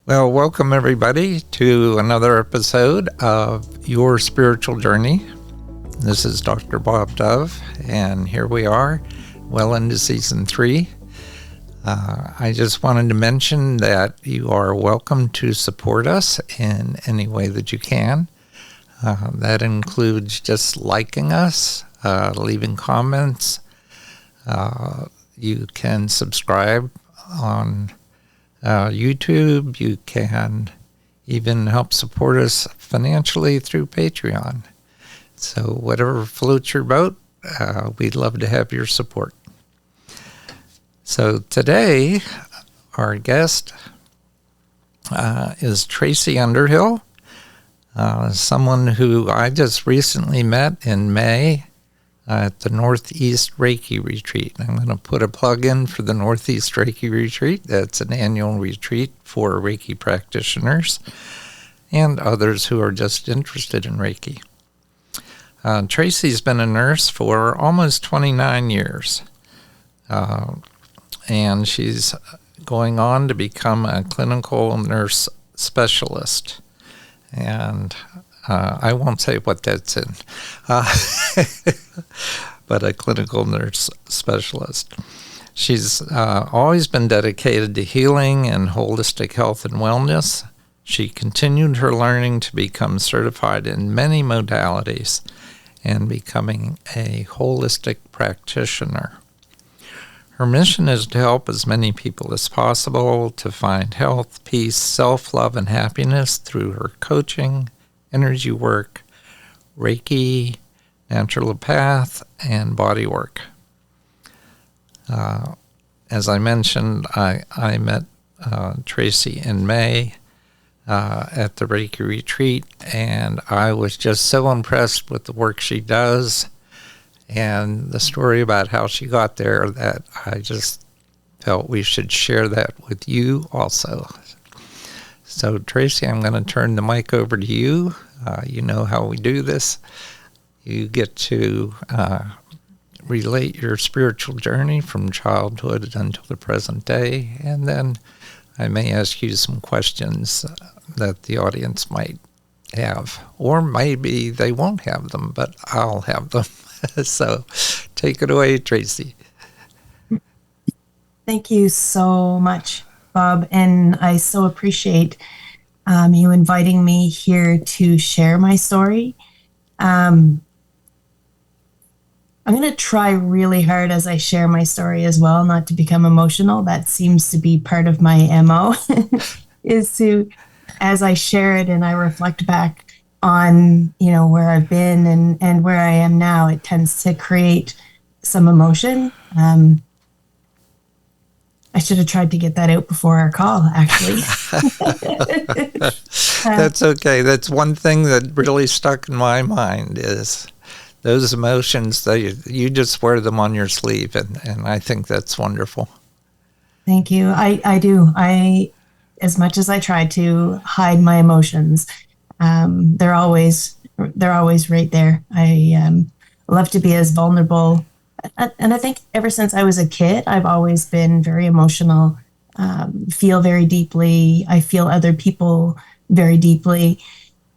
Well, welcome everybody to another episode of Your Spiritual Journey. This is Dr. Bob Dove, and here we are, well into season 3. I just wanted to mention that you are welcome to support us in any way that you can. That includes just liking us, leaving comments. You can subscribe on YouTube. You can even help support us financially through Patreon. So whatever floats your boat, we'd love to have your support. So today, our guest is Tracey Underhill, someone who I just recently met in May at the Northeast Reiki Retreat. I'm going to put a plug in for the Northeast Reiki Retreat. That's an annual retreat for Reiki practitioners and others who are just interested in Reiki. Tracey's been a nurse for almost 29 years, and she's going on to become a clinical nurse specialist. And I won't say what that's in, but a clinical nurse specialist. She's always been dedicated to healing and holistic health and wellness. She continued her learning to become certified in many modalities and becoming a holistic practitioner. Her mission is to help as many people as possible to find health, peace, self-love, and happiness through her coaching, energy work, Reiki, naturopath, and body work. As I mentioned, I met Tracey in May at the Reiki retreat, and I was just so impressed with the work she does and the story about how she got there that I just felt we should share that with you also. So, Tracey, I'm going to turn the mic over to you. You know how we do this. You get to relate your spiritual journey from childhood until the present day, and then I may ask you some questions that the audience might have, or maybe they won't have them, but I'll have them. So, take it away, Tracey. Thank you so much, Bob, and I so appreciate you inviting me here to share my story. I'm going to try really hard as I share my story as well, not to become emotional. That seems to be part of my MO, is to, as I share it and I reflect back on, where I've been and where I am now, it tends to create some emotion. I should have tried to get that out before our call, actually. That's okay. That's one thing that really stuck in my mind is those emotions, you just wear them on your sleeve, and I think that's wonderful. Thank you. I do. As much as I try to hide my emotions, they're always right there. I love to be as vulnerable. And I think ever since I was a kid, I've always been very emotional, feel very deeply. I feel other people very deeply.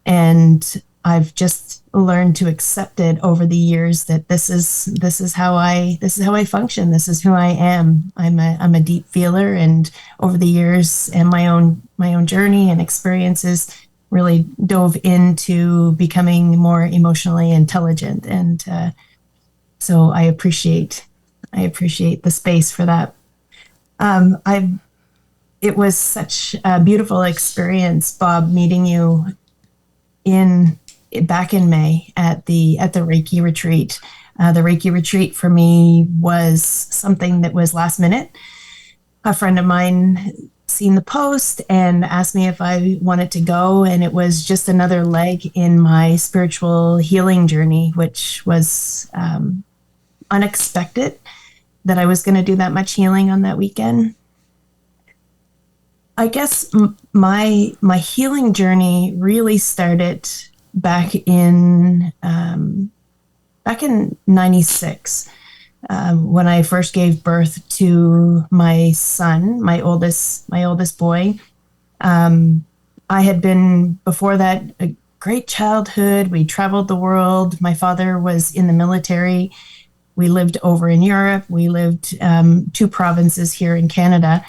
And I've just learned to accept it over the years that this is how I function. This is who I am. I'm a deep feeler, and over the years and my own journey and experiences really dove into becoming more emotionally intelligent. And so I appreciate the space for that. It was such a beautiful experience, Bob, meeting you back in May at the Reiki retreat. The Reiki retreat for me was something that was last minute. A friend of mine seen the post and asked me if I wanted to go, and it was just another leg in my spiritual healing journey, which was unexpected that I was going to do that much healing on that weekend. I guess my healing journey really started back in 96, when I first gave birth to my son, my oldest boy. I had been, before that, a great childhood. We traveled the world. My father was in the military. We lived over in Europe. We lived 2 provinces here in Canada,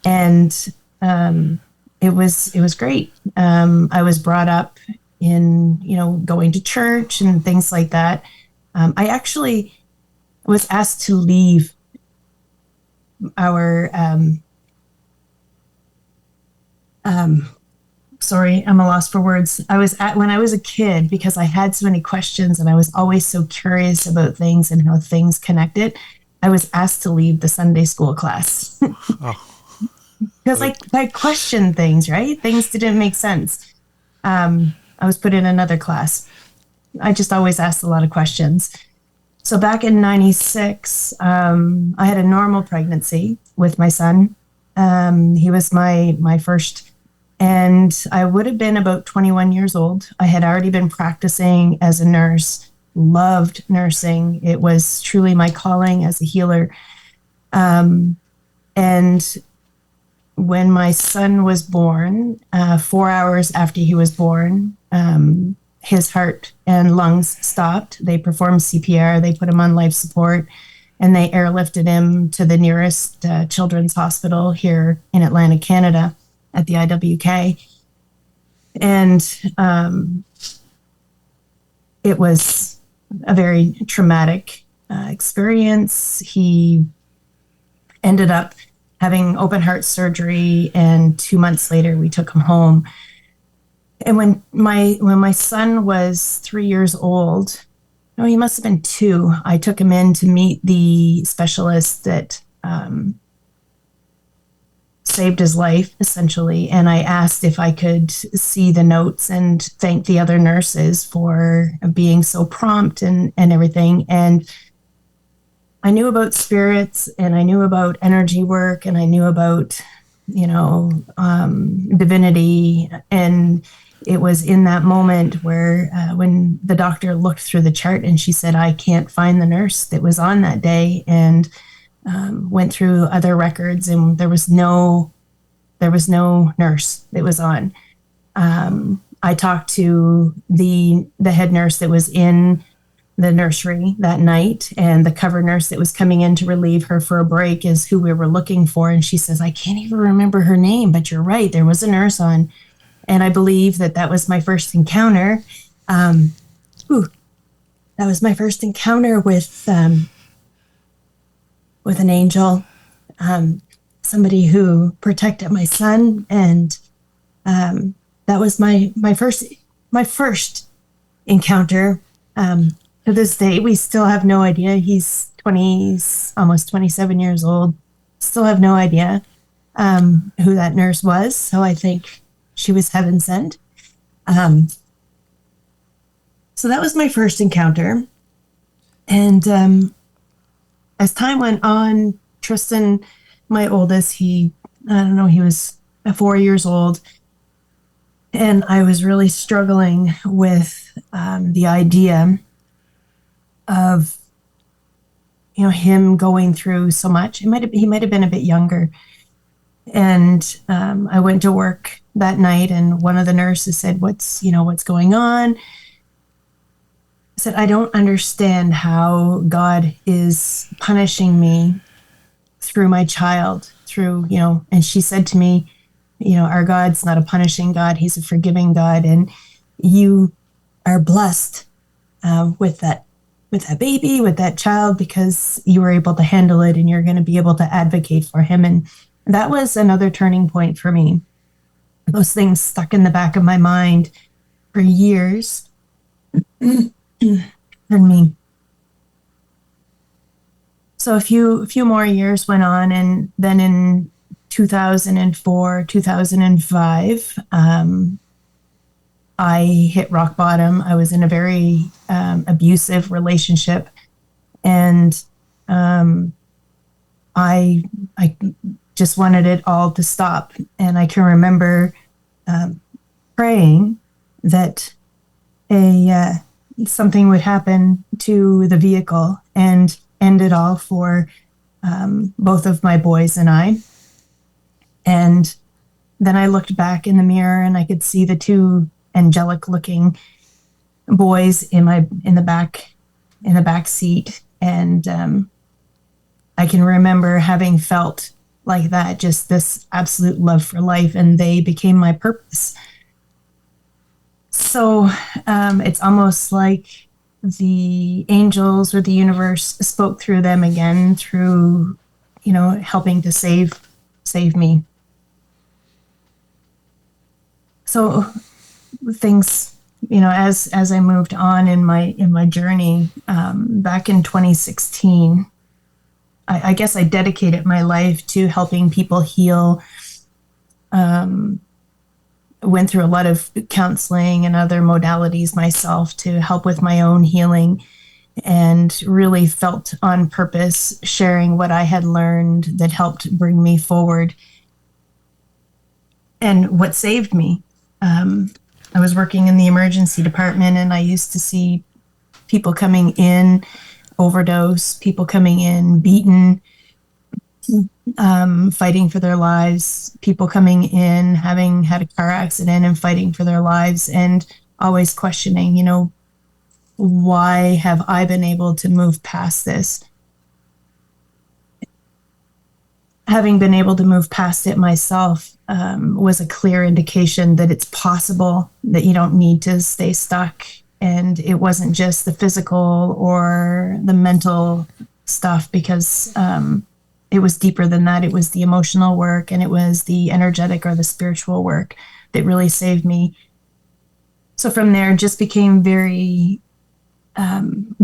and it was great. I was brought up in going to church and things like that. I actually was asked to leave our sorry, I'm a loss for words. When I was a kid, because I had so many questions and I was always so curious about things and how things connected. I was asked to leave the Sunday school class because I questioned things, right? Things didn't make sense. I was put in another class. I just always asked a lot of questions. So back in '96, I had a normal pregnancy with my son. He was my first, and I would have been about 21 years old. I had already been practicing as a nurse, loved nursing. It was truly my calling as a healer. And when my son was born, 4 hours after he was born, his heart and lungs stopped. They performed CPR, they put him on life support, and they airlifted him to the nearest children's hospital here in Atlantic, Canada, at the IWK. And it was a very traumatic experience. He ended up having open heart surgery, and 2 months later, we took him home. And when my son was 3 years old, no, he must have been 2. I took him in to meet the specialist that saved his life, essentially. And I asked if I could see the notes and thank the other nurses for being so prompt and everything. And I knew about spirits, and I knew about energy work, and I knew about, divinity. And it was in that moment where when the doctor looked through the chart and she said, I can't find the nurse that was on that day, and went through other records, and there was no nurse that was on. I talked to the head nurse that was in the nursery that night, and the cover nurse that was coming in to relieve her for a break is who we were looking for. And she says, I can't even remember her name, but you're right, there was a nurse on. And I believe that was my first encounter. That was my first encounter with an angel, somebody who protected my son, and that was my first encounter. To this day, we still have no idea. He's almost 27 years old. Still have no idea who that nurse was. So I think she was heaven sent. So that was my first encounter. And as time went on, Tristan, my oldest, he was 4 years old. And I was really struggling with the idea of him going through so much. He might have been a bit younger. And I went to work that night, and one of the nurses said, what's going on? I said, I don't understand how God is punishing me through my child, and she said to me, our God's not a punishing God, he's a forgiving God, and you are blessed with that baby, with that child, because you were able to handle it, and you're going to be able to advocate for him. And that was another turning point for me. Those things stuck in the back of my mind for years. Pardon me. So a few more years went on, and then in 2004, 2005, I hit rock bottom. I was in a very abusive relationship, and I just wanted it all to stop. And I can remember praying that something would happen to the vehicle and end it all for both of my boys and I. And then I looked back in the mirror and I could see the two angelic looking boys in the back seat. And I can remember having felt like that, just this absolute love for life, and they became my purpose. So it's almost like the angels or the universe spoke through them again, through, helping to save me. So things, as I moved on in my journey, back in 2016, I guess I dedicated my life to helping people heal. Went through a lot of counseling and other modalities myself to help with my own healing, and really felt on purpose sharing what I had learned that helped bring me forward. And what saved me, I was working in the emergency department, and I used to see people coming in overdose, people coming in beaten, fighting for their lives, people coming in having had a car accident and fighting for their lives, and always questioning, why have I been able to move past this? Having been able to move past it myself was a clear indication that it's possible, that you don't need to stay stuck. And it wasn't just the physical or the mental stuff, because it was deeper than that. It was the emotional work, and it was the energetic or the spiritual work that really saved me. So from there, just became very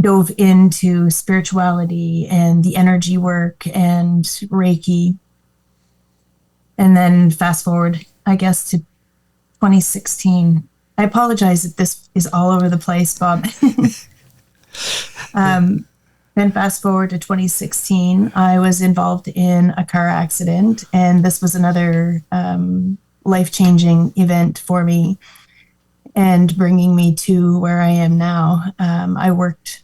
dove into spirituality and the energy work and Reiki. And then fast forward, I guess, to 2016. I apologize if this is all over the place, Bob. Then fast forward to 2016, I was involved in a car accident, and this was another life-changing event for me and bringing me to where I am now. I worked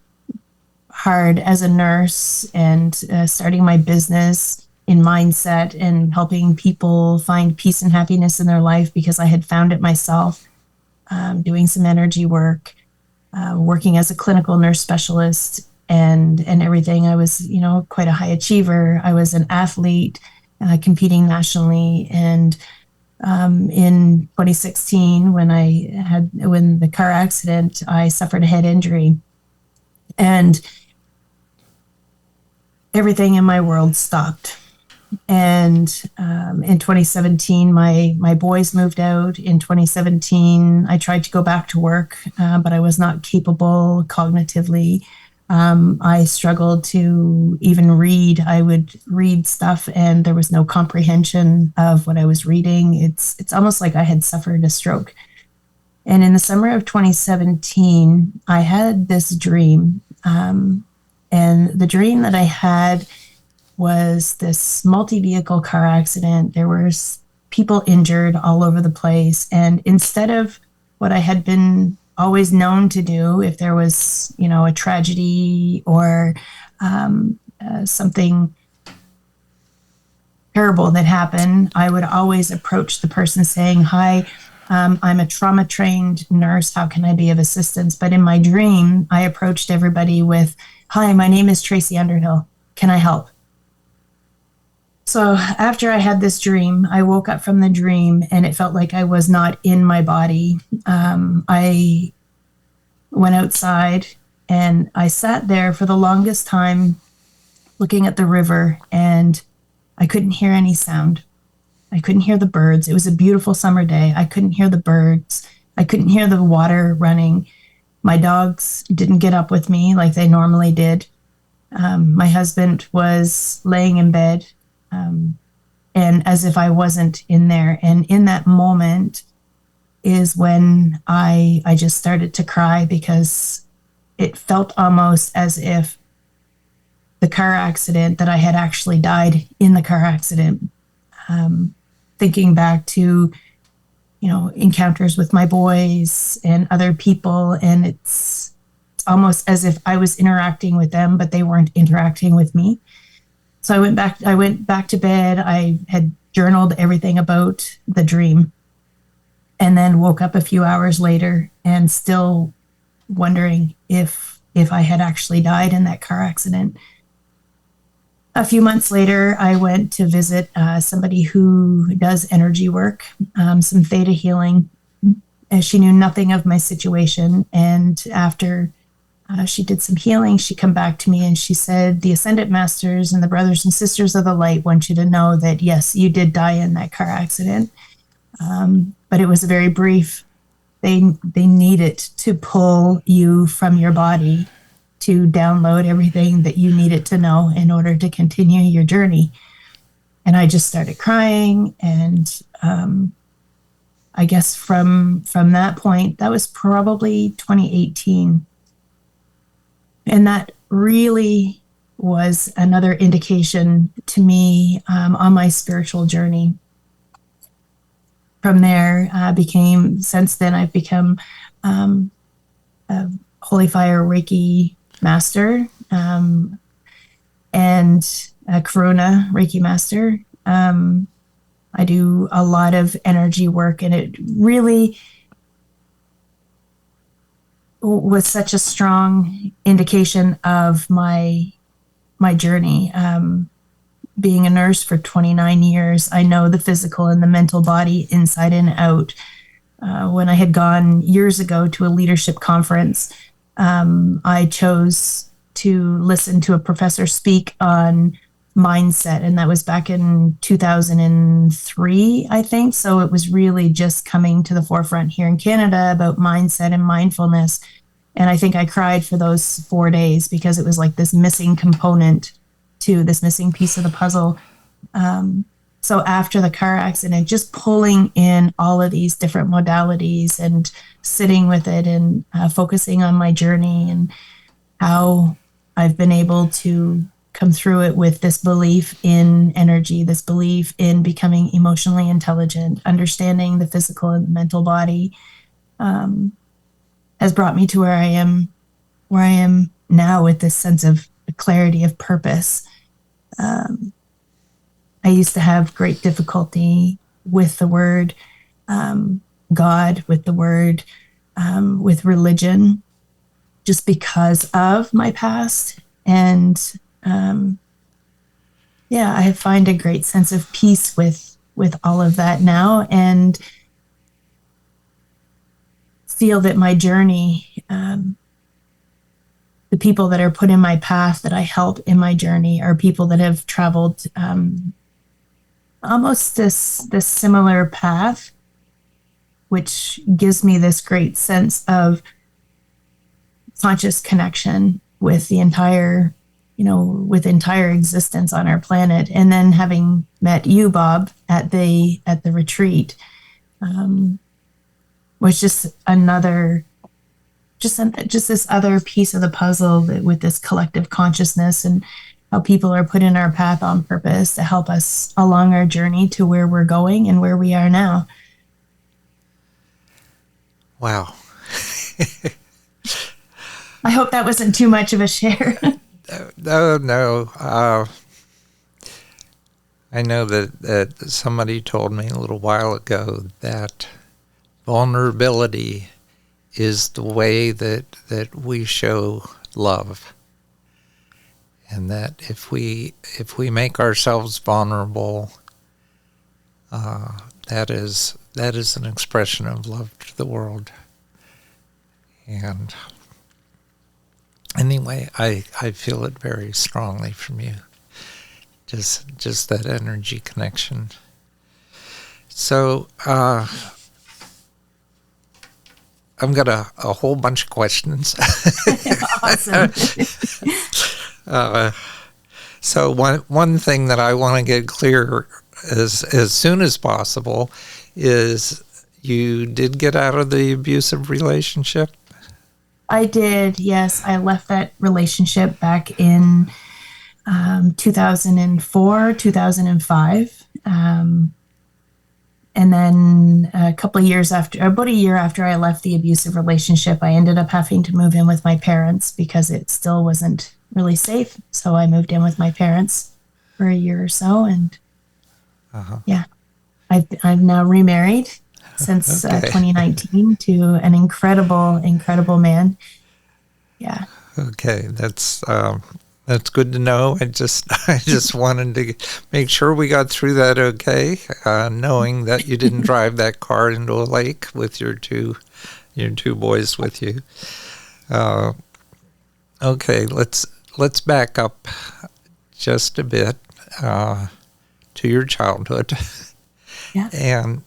hard as a nurse and starting my business in mindset and helping people find peace and happiness in their life, because I had found it myself, doing some energy work, working as a clinical nurse specialist, and everything. I was, quite a high achiever. I was an athlete, competing nationally. And in 2016, when the car accident, I suffered a head injury, and everything in my world stopped. And in 2017, my boys moved out. In 2017, I tried to go back to work, but I was not capable cognitively. I struggled to even read. I would read stuff and there was no comprehension of what I was reading. It's almost like I had suffered a stroke. And in the summer of 2017, I had this dream. And the dream that I had was this multi-vehicle car accident. There was people injured all over the place. And instead of what I had been always known to do, if there was, a tragedy or something terrible that happened, I would always approach the person saying, "Hi, I'm a trauma-trained nurse. How can I be of assistance?" But in my dream, I approached everybody with, "Hi, my name is Tracey Underhill. Can I help?" So after I had this dream, I woke up from the dream and it felt like I was not in my body. I went outside and I sat there for the longest time looking at the river, and I couldn't hear any sound. I couldn't hear the birds. It was a beautiful summer day. I couldn't hear the birds. I couldn't hear the water running. My dogs didn't get up with me like they normally did. My husband was laying in bed, and as if I wasn't in there. And in that moment is when I just started to cry, because it felt almost as if the car accident, that I had actually died in the car accident. Thinking back to, encounters with my boys and other people, and it's almost as if I was interacting with them, but they weren't interacting with me. So I went back to bed. I had journaled everything about the dream, and then woke up a few hours later and still wondering if I had actually died in that car accident. A few months later, I went to visit somebody who does energy work, some theta healing. And she knew nothing of my situation. And after she did some healing, she come back to me and she said, the Ascendant Masters and the Brothers and Sisters of the Light want you to know that, yes, you did die in that car accident. But it was a very brief. They needed to pull you from your body to download everything that you needed to know in order to continue your journey. And I just started crying. And I guess from that point, that was probably 2018. And that really was another indication to me on my spiritual journey. From there, since then, I've become a Holy Fire Reiki master and a Karuna Reiki master. I do a lot of energy work, and it really was such a strong indication of my journey. Being a nurse for 29 years, I know the physical and the mental body inside and out. When I had gone years ago to a leadership conference, I chose to listen to a professor speak on mindset, and that was back in 2003, I think. So it was really just coming to the forefront here in Canada about mindset and mindfulness. And I think I cried for those 4 days because it was like this missing component to this missing piece of the puzzle. So after the car accident, just pulling in all of these different modalities and sitting with it and focusing on my journey and how I've been able to come through it with this belief in energy, this belief in becoming emotionally intelligent, understanding the physical and the mental body, has brought me to where I am now with this sense of clarity of purpose. I used to have great difficulty with the word God, with the word, with religion, just because of my past. And I find a great sense of peace with all of that now, and feel that my journey, the people that are put in my path that I help in my journey are people that have traveled almost this similar path, which gives me this great sense of conscious connection with the entire, with entire existence on our planet. And then having met you, Bob, at the retreat, was just another, just this other piece of the puzzle with this collective consciousness and how people are put in our path on purpose to help us along our journey to where we're going and where we are now. Wow. I hope that wasn't too much of a share. No. I know that somebody told me a little while ago that vulnerability is the way that we show love. And that if we make ourselves vulnerable, that is an expression of love to the world. And anyway, I feel it very strongly from you. Just that energy connection. So I've got a whole bunch of questions. Awesome. So one thing that I want to get clear as soon as possible is you did get out of the abusive relationship? I did, yes. I left that relationship back in 2004, 2005. And then about a year after I left the abusive relationship, I ended up having to move in with my parents because it still wasn't really safe. So I moved in with my parents for a year or so. And Yeah. I've now remarried since Okay. 2019 to an incredible man. Yeah. Okay, that's good to know. I just wanted to make sure we got through that okay, knowing that you didn't drive that car into a lake with your two boys with you. Uh, okay, let's back up just a bit to your childhood, Yeah. and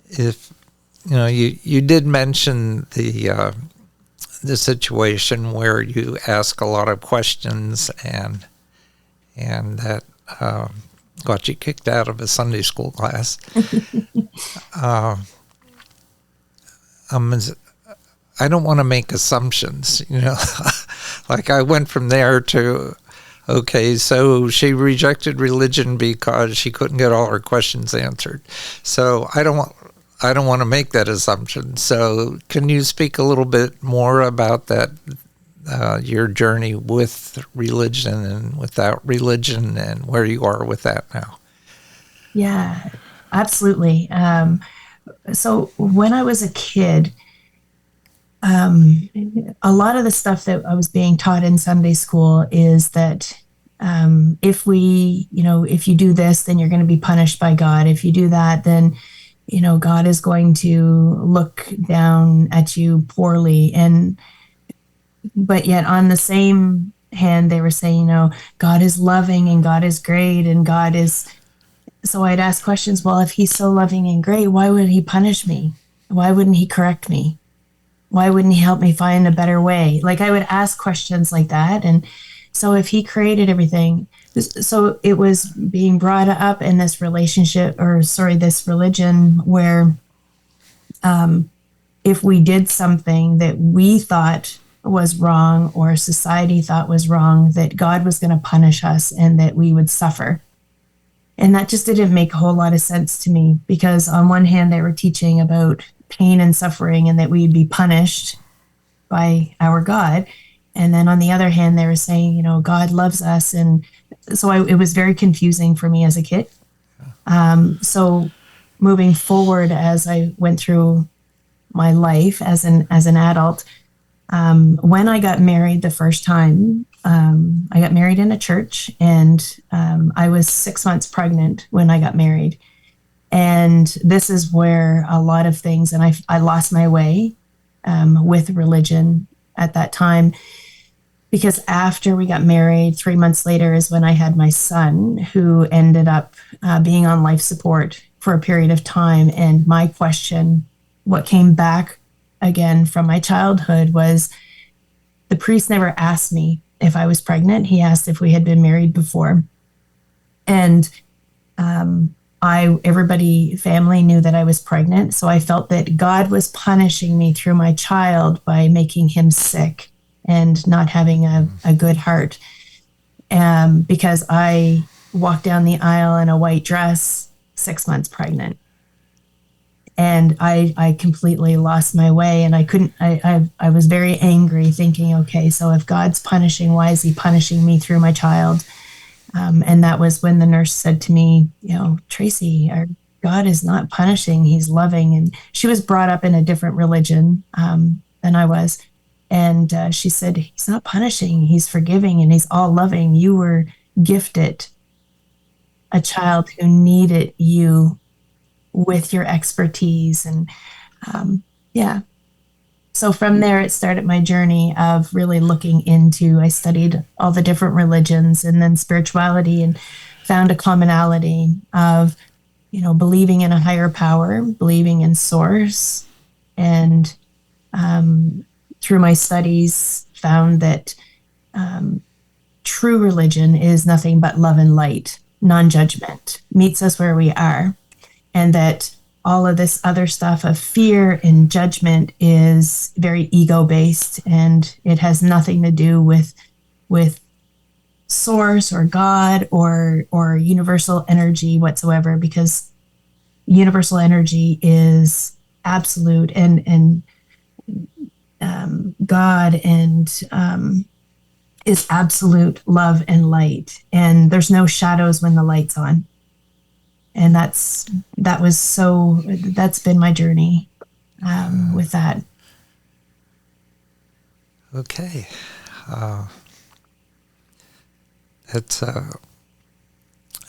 if you did mention the situation where you ask a lot of questions and that got you kicked out of a Sunday school class. uh, um, I don't want to make assumptions, like I went from there to, okay, so she rejected religion because she couldn't get all her questions answered. So I don't want to make that assumption. So can you speak a little bit more about that, your journey with religion and without religion, and where you are with that now? Yeah, absolutely. So when I was a kid, um, a lot of the stuff that I was being taught in Sunday school is that if you do this, then you're going to be punished by God. If you do that, then God is going to look down at you poorly. But yet on the same hand, they were saying, God is loving and God is great and God is. So I'd ask questions. Well, if he's so loving and great, why would he punish me? Why wouldn't he correct me? Why wouldn't he help me find a better way? Like I would ask questions like that. And so if he created everything, so it was being brought up in this this religion where if we did something that we thought was wrong or society thought was wrong, that God was going to punish us and that we would suffer. And that just didn't make a whole lot of sense to me, because on one hand, they were teaching about pain and suffering and that we'd be punished by our God. And then on the other hand, they were saying, God loves us. And so it was very confusing for me as a kid. So moving forward, as I went through my life as an adult, when I got married the first time, I got married in a church, and I was 6 months pregnant when I got married. And this is where a lot of things, and I lost my way with religion at that time, because after we got married, 3 months later is when I had my son, who ended up being on life support for a period of time. And my question, what came back again from my childhood, was the priest never asked me if I was pregnant. He asked if we had been married before. And family knew that I was pregnant. So I felt that God was punishing me through my child by making him sick and not having a good heart. Because I walked down the aisle in a white dress, 6 months pregnant. And I completely lost my way, and I was very angry, thinking, okay, so if God's punishing, why is he punishing me through my child? And that was when the nurse said to me, Tracey, our God is not punishing, he's loving. And she was brought up in a different religion than I was. And she said, he's not punishing, he's forgiving, and he's all loving. You were gifted a child who needed you with your expertise. And yeah. So from there, it started my journey of really looking into, I studied all the different religions and then spirituality, and found a commonality of, believing in a higher power, believing in source. And through my studies, found that true religion is nothing but love and light, non-judgment, meets us where we are. And that all of this other stuff of fear and judgment is very ego-based, and it has nothing to do with source or God or universal energy whatsoever, because universal energy is absolute, and God and is absolute love and light, and there's no shadows when the light's on. And that's been my journey with that. Okay. It's,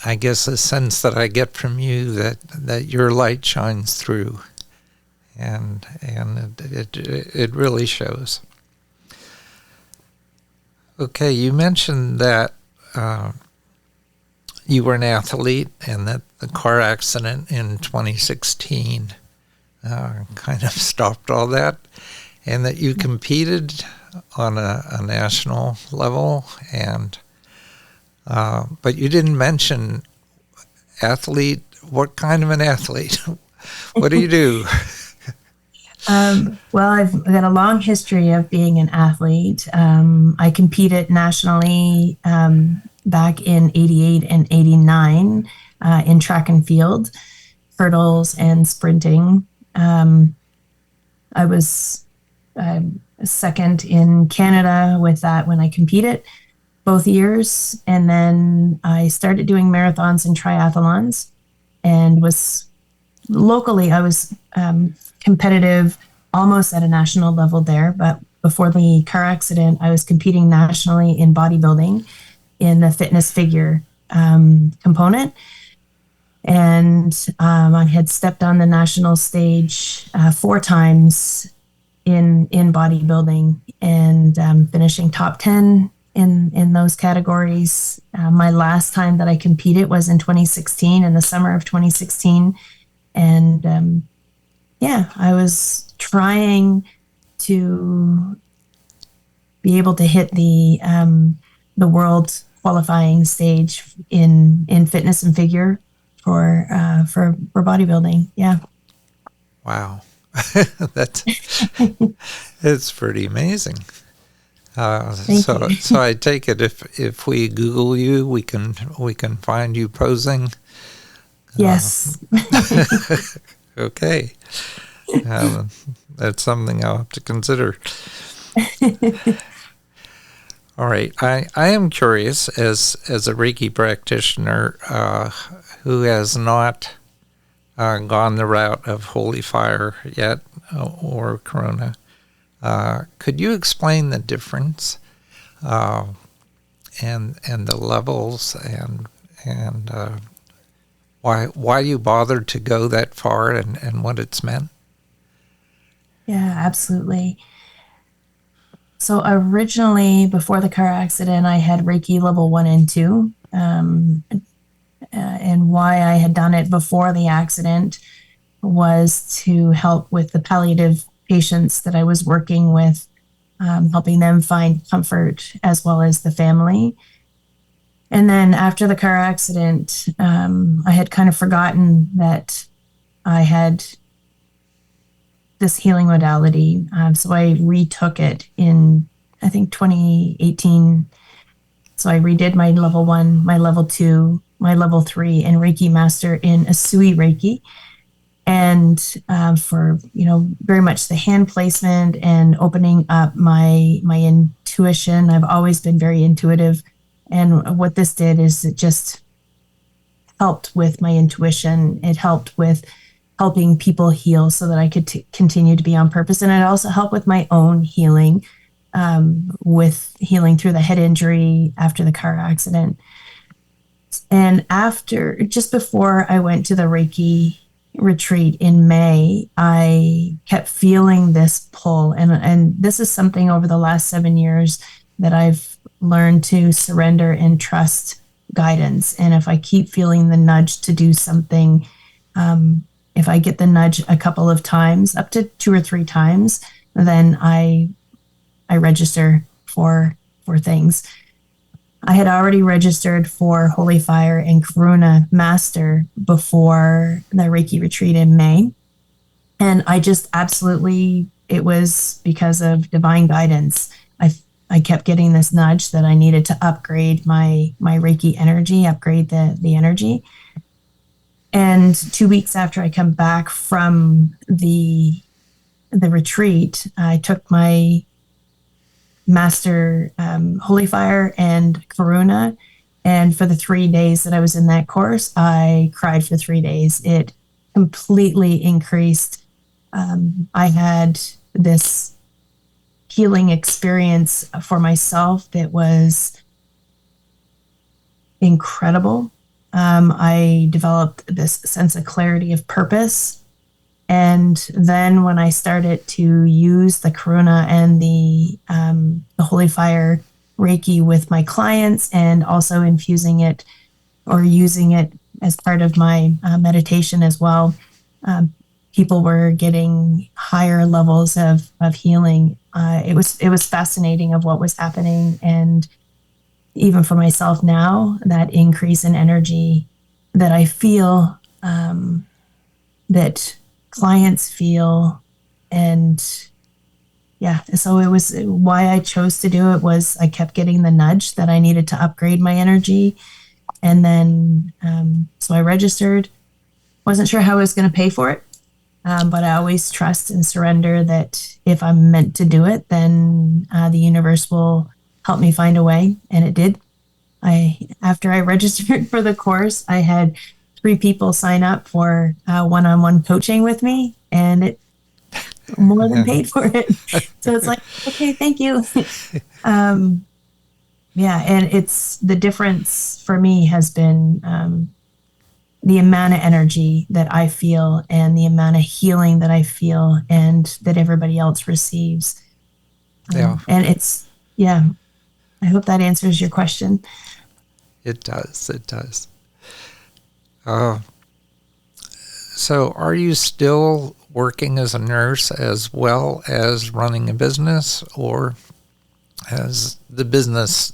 I guess, a sense that I get from you that your light shines through, and it really shows. Okay, you mentioned that you were an athlete and that the car accident in 2016 kind of stopped all that, and that you competed on a national level, and but you didn't mention athlete. What kind of an athlete? What do you do? Well, I've got a long history of being an athlete. I competed nationally back in 88 and 89 in track and field, hurdles, and sprinting. I was second in Canada with that when I competed both years. And then I started doing marathons and triathlons, and was locally, I was competitive almost at a national level there. But before the car accident, I was competing nationally in bodybuilding in the fitness figure component. And I had stepped on the national stage 4 times in bodybuilding, and finishing top 10 in those categories. My last time that I competed was in 2016, in the summer of 2016. And I was trying to be able to hit the world qualifying stage in fitness and figure for bodybuilding. Yeah. Wow, that's it's pretty amazing. Thank you. So I take it if we Google you, we can find you posing. Yes. Okay, that's something I'll have to consider. All right, I am curious as a Reiki practitioner who has not gone the route of holy fire yet or Corona. Could you explain the difference and the levels and why you bothered to go that far and what it's meant? Yeah, absolutely. So originally, before the car accident, I had Reiki level 1 and 2. And why I had done it before the accident was to help with the palliative patients that I was working with, helping them find comfort as well as the family. And then after the car accident, I had kind of forgotten that I had this healing modality. So I retook it in, I think, 2018. So I redid my level 1, my level 2, my level 3, and Reiki Master in Asui Reiki. And for, very much the hand placement and opening up my intuition. I've always been very intuitive. And what this did is it just helped with my intuition. It helped with helping people heal so that I could continue to be on purpose. And it also helped with my own healing, with healing through the head injury after the car accident. And just before I went to the Reiki retreat in May, I kept feeling this pull. And this is something over the last 7 years that I've learned to surrender and trust guidance. And if I keep feeling the nudge to do something, if I get the nudge a couple of times, up to 2 or 3 times, then I register for things. I had already registered for Holy Fire and Karuna Master before the Reiki retreat in May. And I just absolutely, it was because of divine guidance. I kept getting this nudge that I needed to upgrade my Reiki energy, upgrade the energy. And 2 weeks after I come back from the retreat, I took my Master Holy Fire and Karuna, And for the 3 days that I was in that course, I cried for 3 days. It completely increased. I had this healing experience for myself that was incredible. I developed this sense of clarity of purpose. And then when I started to use the Karuna and the Holy Fire Reiki with my clients, and also infusing it or using it as part of my meditation as well, um, people were getting higher levels of healing. It was fascinating of what was happening, and even for myself now, that increase in energy that I feel, that clients feel, and yeah, so it was why I chose to do it. Was I kept getting the nudge that I needed to upgrade my energy, and then so I registered. Wasn't sure how I was going to pay for it, but I always trust and surrender that if I'm meant to do it, then the universe will help me find a way, and it did. After I registered for the course, I had 3 people sign up for one-on-one coaching with me, and it more than paid for it. So it's like, okay, thank you. Yeah, and it's the difference for me has been the amount of energy that I feel, and the amount of healing that I feel, and that everybody else receives. Yeah. And it's, yeah, I hope that answers your question. It does. It does. So are you still working as a nurse as well as running a business, or has the business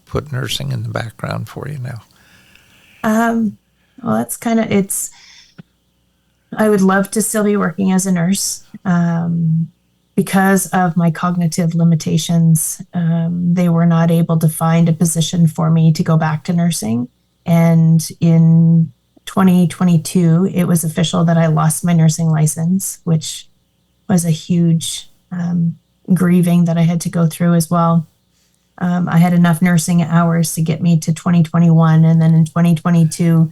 put nursing in the background for you now? Well, that's kind of, I would love to still be working as a nurse. Because of my cognitive limitations, they were not able to find a position for me to go back to nursing. And in 2022, it was official that I lost my nursing license, which was a huge grieving that I had to go through as well. I had enough nursing hours to get me to 2021. And then in 2022,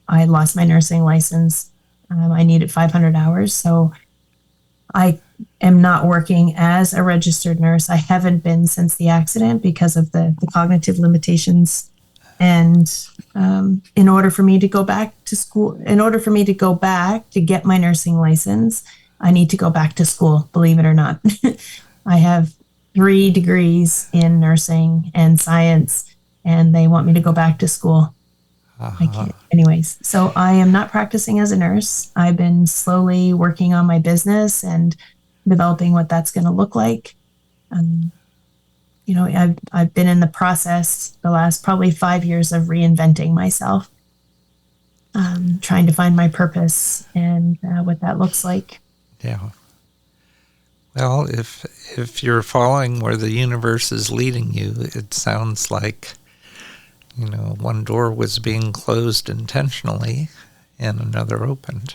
I lost my nursing license. I needed 500 hours. So I am not working as a registered nurse. I haven't been since the accident because of the cognitive limitations. And in order for me to go back to school, in order for me to go back to get my nursing license, I need to go back to school, believe it or not. I have 3 degrees in nursing and science, and they want me to go back to school. I can't. Anyways, so I am not practicing as a nurse. I've been slowly working on my business and developing what that's going to look like. I've been in the process the last probably 5 years of reinventing myself, trying to find my purpose and what that looks like. Yeah. Well, if you're following where the universe is leading you, it sounds like, one door was being closed intentionally and another opened.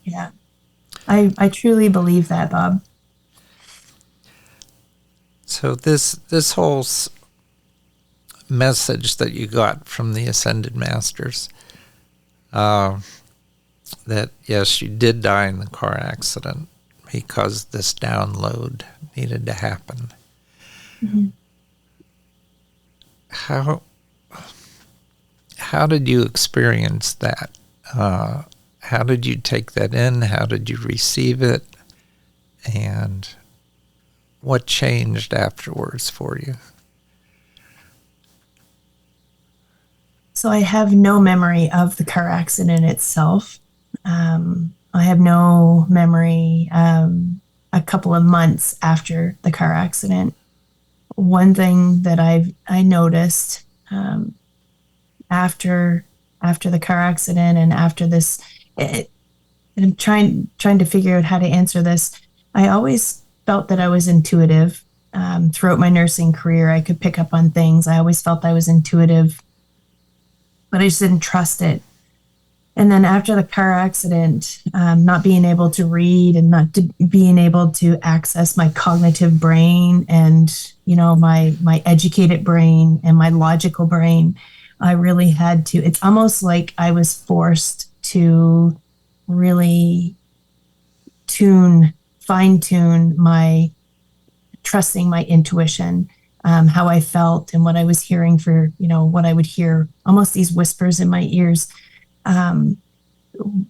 Yeah, I truly believe that, Bob. So this whole message that you got from the Ascended Masters, that yes, you did die in the car accident because this download needed to happen. Mm-hmm. How did you experience that? How did you take that in? How did you receive it? And what changed afterwards for you? So I have no memory of the car accident itself. I have no memory a couple of months after the car accident. One thing that I noticed after the car accident and after this, and I'm trying to figure out how to answer this. I always felt that I was intuitive throughout my nursing career. I could pick up on things. I always felt I was intuitive, but I just didn't trust it. And then after the car accident, not being able to read and being able to access my cognitive brain and, my educated brain and my logical brain, I really had to, it's almost like I was forced to really fine tune my trusting my intuition, how I felt and what I was hearing what I would hear, almost these whispers in my ears.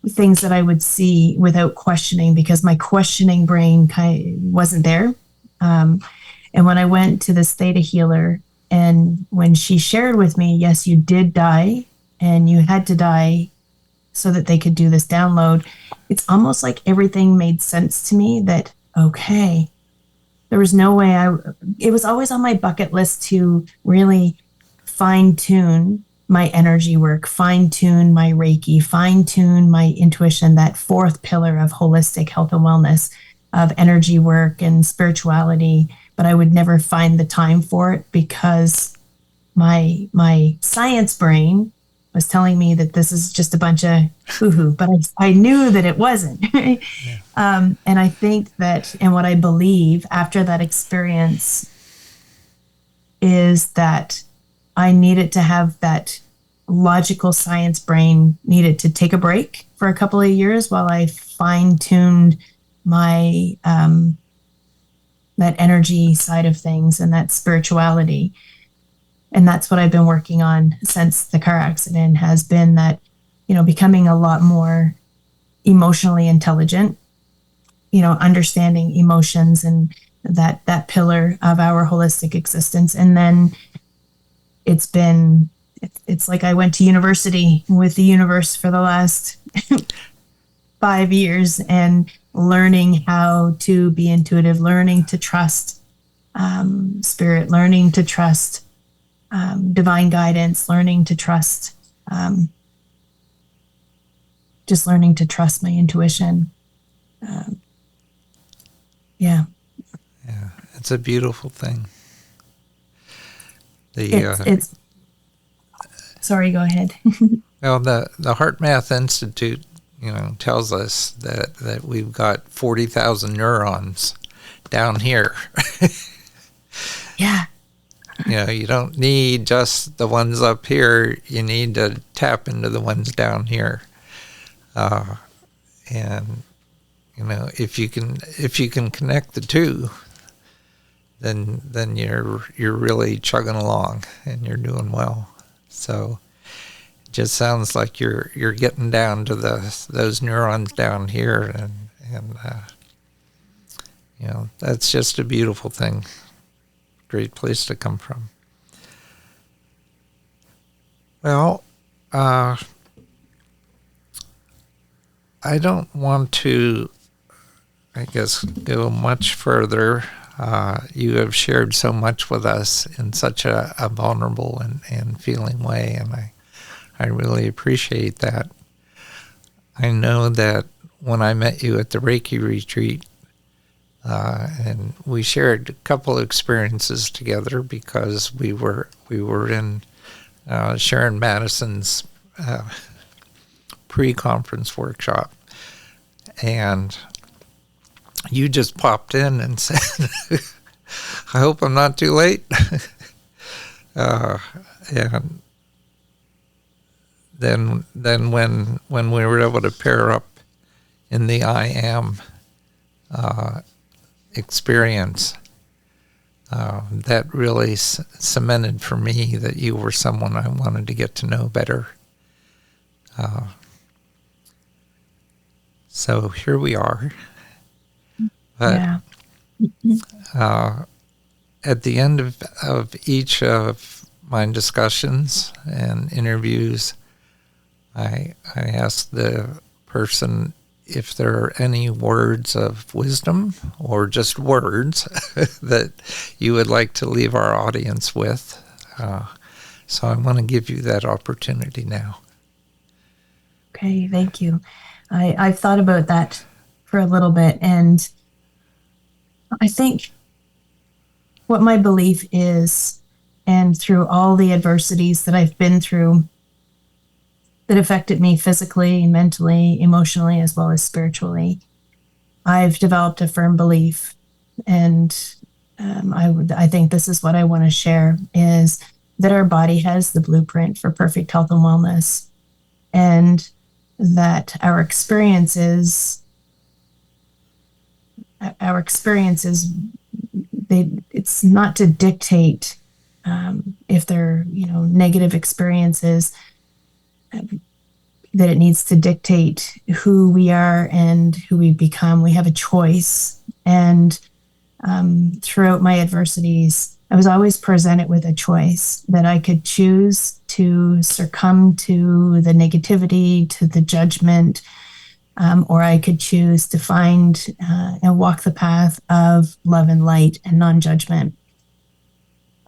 Things that I would see without questioning because my questioning brain wasn't there. And when I went to this theta healer, and when she shared with me, yes, you did die and you had to die so that they could do this download, it's almost like everything made sense to me that, okay, there was no way it was always on my bucket list to really fine tune my energy work, fine tune my Reiki, fine tune my intuition, that fourth pillar of holistic health and wellness, of energy work and spirituality. But I would never find the time for it because my science brain was telling me that this is just a bunch of hoo-hoo, but I knew that it wasn't. Yeah. And I think that, and what I believe after that experience is that I needed to have that logical science brain needed to take a break for a couple of years while I fine-tuned my that energy side of things and that spirituality. And that's what I've been working on since the car accident, has been that, becoming a lot more emotionally intelligent, understanding emotions and that pillar of our holistic existence. And then it's like I went to university with the universe for the last 5 years and learning how to be intuitive, learning to trust spirit, learning to trust divine guidance, learning to trust, just learning to trust my intuition. Yeah. Yeah, it's a beautiful thing. It's sorry, go ahead. Well, the Heart Math Institute, tells us that we've got 40,000 neurons down here. Yeah. You don't need just the ones up here. You need to tap into the ones down here. And if you can connect the two, then you're really chugging along and you're doing well. So it just sounds like you're getting down to those neurons down here, and that's just a beautiful thing. Great place to come from. Well, I don't want to, I guess, go much further. You have shared so much with us in such a vulnerable and feeling way, and I really appreciate that. I know that when I met you at the Reiki retreat, and we shared a couple of experiences together because we were in Sharon Madison's pre-conference workshop, and you just popped in and said, "I hope I'm not too late." And then when we were able to pair up in the I Am experience, that really cemented for me that you were someone I wanted to get to know better. So here we are. But at the end of each of my discussions and interviews, I ask the person if there are any words of wisdom or just words that you would like to leave our audience with. So I want to give you that opportunity now. Okay, thank you. I've thought about that for a little bit, and I think what my belief is, and through all the adversities that I've been through, that affected me physically, mentally, emotionally, as well as spiritually. I've developed a firm belief, and I think this is what I want to share, is that our body has the blueprint for perfect health and wellness, and that our experiences, it's not to dictate if they're, negative experiences, that it needs to dictate who we are and who we become. We have a choice. And throughout my adversities, I was always presented with a choice that I could choose to succumb to the negativity, to the judgment, or I could choose to find and walk the path of love and light and non-judgment.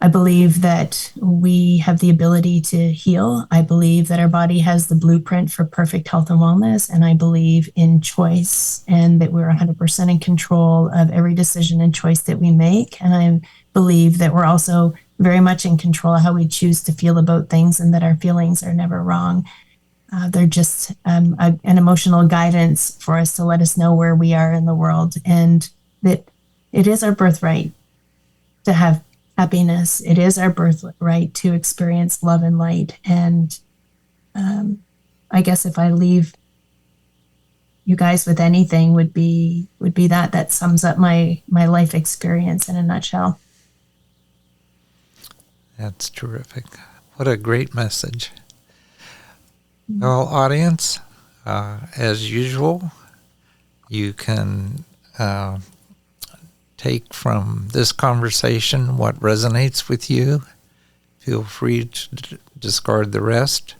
I believe that we have the ability to heal. I believe that our body has the blueprint for perfect health and wellness. And I believe in choice, and that we're 100% in control of every decision and choice that we make. And I believe that we're also very much in control of how we choose to feel about things, and that our feelings are never wrong. They're just an emotional guidance for us to let us know where we are in the world, and that it is our birthright to have happiness. It is our birthright to experience love and light. And I guess if I leave you guys with anything, would be that sums up my life experience in a nutshell. That's terrific. What a great message. Well, audience, as usual, you can take from this conversation what resonates with you. Feel free to discard the rest,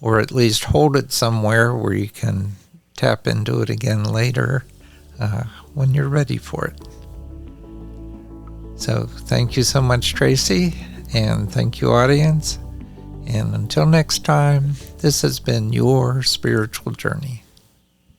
or at least hold it somewhere where you can tap into it again later when you're ready for it. So thank you so much, Tracey, and thank you, audience. And until next time, this has been your spiritual journey.